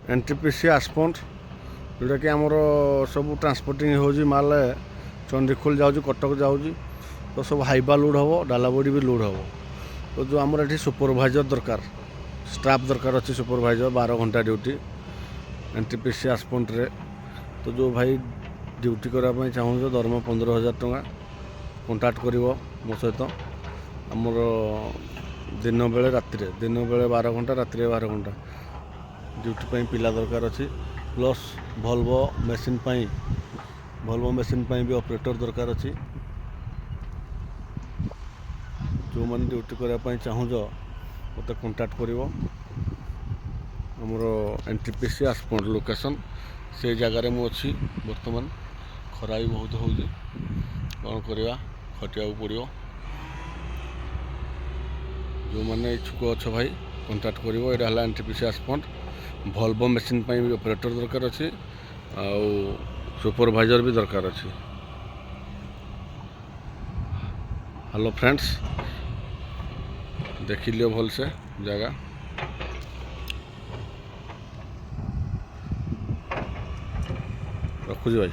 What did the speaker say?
NTPC आस्पंड जोटा कि आमर सब ट्रांसपोर्टिंग हो माल चंडीखोल जाऊँ कटक जाऊँ तो सब हाइबा लोड हम डालाबड़ी भी लोड हम तो जो आमर ये सुपरभाइजर दरकार स्टाफ दरकार अच्छी सुपरभाइजर 12 घंटा ड्यूटी एनटीपीसी आस्पंड रे तो जो भाई ड्यूटी करने चाहूँ दरमा 15,000 टंका कंटाक्ट कर मो सहित आमर दिन बेले राति दिन बेले 12 घंटा राति 12 घंटा ड्यूटी पिला दरकार अच्छी प्लस भल्वो मेसीन भी ऑपरेटर दरकार अच्छी जो मैंने ड्यूटी करने चाहूँ मत कंटाक्ट कर आमर एनटीपीसी आस्पंड लोकेशन से जगार मुझे बर्तमान खरा भी बहुत हो कौन करवा खटिया पड़ो जो मैंने इच्छुक अच्छ भाई कंटाक्ट कर यहाँ एनटीपीसी आस्पंड भल्वो मेसीन भी ऑपरेटर दरकार अच्छी सुपरभाइजर भी दरकार अच्छी। हेलो फ्रेंड्स देख लियो भल से जगह रखुच भाई।